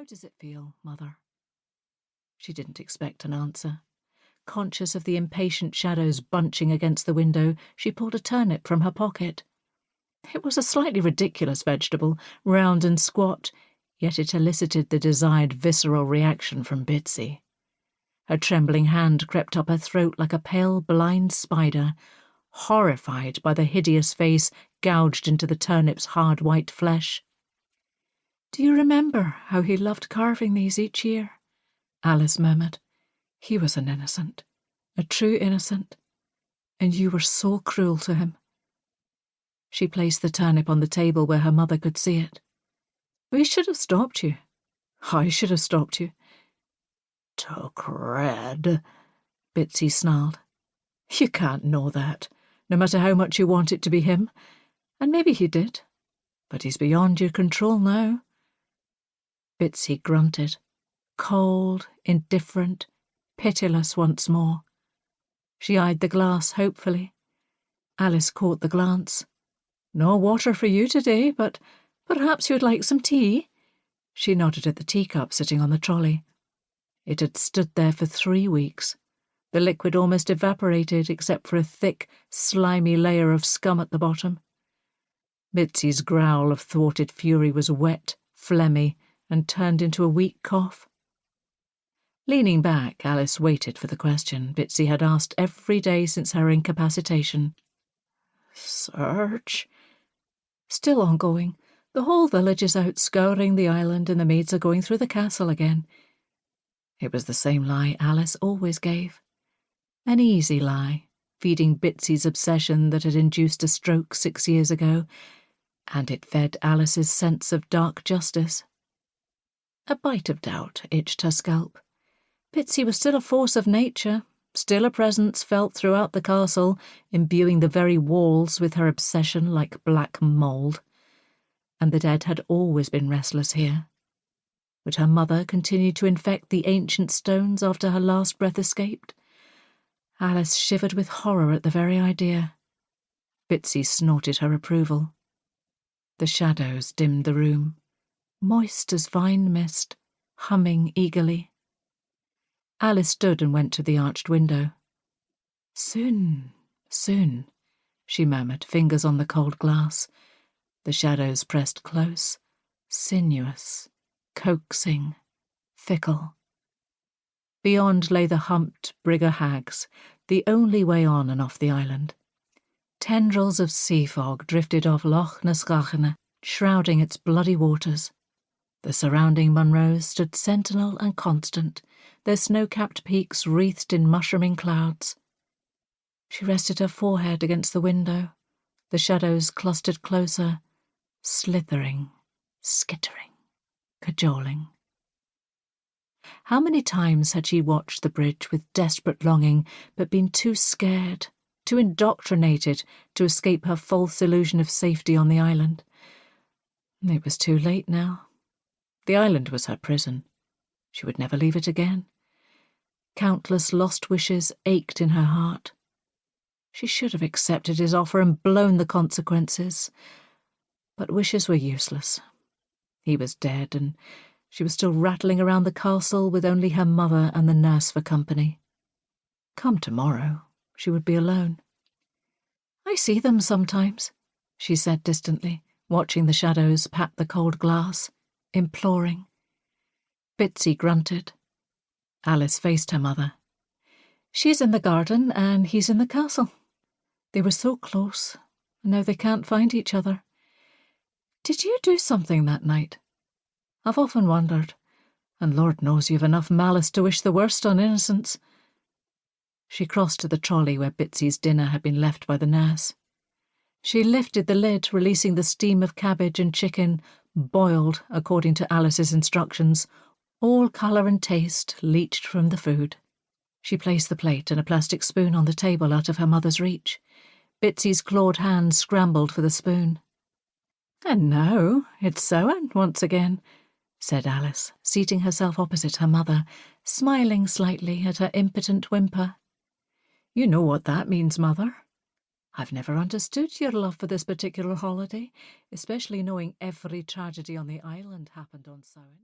How does it feel, Mother? She didn't expect an answer. Conscious of the impatient shadows bunching against the window, she pulled a turnip from her pocket. It was a slightly ridiculous vegetable, round and squat, yet it elicited the desired visceral reaction from Bitsy. Her trembling hand crept up her throat like a pale, blind spider, horrified by the hideous face gouged into the turnip's hard white flesh. "Do you remember how he loved carving these each year?" Alice murmured. "He was an innocent, a true innocent, and you were so cruel to him." She placed the turnip on the table where her mother could see it. "We should have stopped you. I should have stopped you." "Took Red," Bitsy snarled. "You can't know that, no matter how much you want it to be him. And maybe he did, but he's beyond your control now." Bitsy grunted, cold, indifferent, pitiless once more. She eyed the glass hopefully. Alice caught the glance. "No water for you today, but perhaps you'd like some tea?" She nodded at the teacup sitting on the trolley. It had stood there for 3 weeks. The liquid almost evaporated except for a thick, slimy layer of scum at the bottom. Bitsy's growl of thwarted fury was wet, phlegmy, and turned into a weak cough. Leaning back, Alice waited for the question Bitsy had asked every day since her incapacitation. "Search?" "Still ongoing. The whole village is out scouring the island and the maids are going through the castle again." It was the same lie Alice always gave. An easy lie, feeding Bitsy's obsession that had induced a stroke 6 years ago, and it fed Alice's sense of dark justice. A bite of doubt itched her scalp. Bitsy was still a force of nature, still a presence felt throughout the castle, imbuing the very walls with her obsession like black mould. And the dead had always been restless here. Would her mother continue to infect the ancient stones after her last breath escaped? Alice shivered with horror at the very idea. Bitsy snorted her approval. The shadows dimmed the room, moist as vine mist, humming eagerly. Alice stood and went to the arched window. "Soon, soon," she murmured, fingers on the cold glass. The shadows pressed close, sinuous, coaxing, fickle. Beyond lay the humped Brigger Hags, the only way on and off the island. Tendrils of sea fog drifted off Loch na Scáthanna, shrouding its bloody waters. The surrounding Munros stood sentinel and constant, their snow-capped peaks wreathed in mushrooming clouds. She rested her forehead against the window. The shadows clustered closer, slithering, skittering, cajoling. How many times had she watched the bridge with desperate longing, but been too scared, too indoctrinated to escape her false illusion of safety on the island? It was too late now. The island was her prison. She would never leave it again. Countless lost wishes ached in her heart. She should have accepted his offer and blown the consequences. But wishes were useless. He was dead, and she was still rattling around the castle with only her mother and the nurse for company. Come tomorrow, she would be alone. "I see them sometimes," she said distantly, watching the shadows pat the cold glass, imploring. Bitsy grunted. Alice faced her mother. "She's in the garden and he's in the castle. They were so close, and now they can't find each other. Did you do something that night? I've often wondered, and Lord knows you've enough malice to wish the worst on innocents." She crossed to the trolley where Bitsy's dinner had been left by the nurse. She lifted the lid, releasing the steam of cabbage and chicken, boiled according to Alice's instructions. All colour and taste leached from the food. She placed the plate and a plastic spoon on the table out of her mother's reach. Bitsy's clawed hand scrambled for the spoon. "And now it's Samhain once again," said Alice, seating herself opposite her mother, smiling slightly at her impotent whimper. "You know what that means, Mother. I've never understood your love for this particular holiday, especially knowing every tragedy on the island happened on Samhain."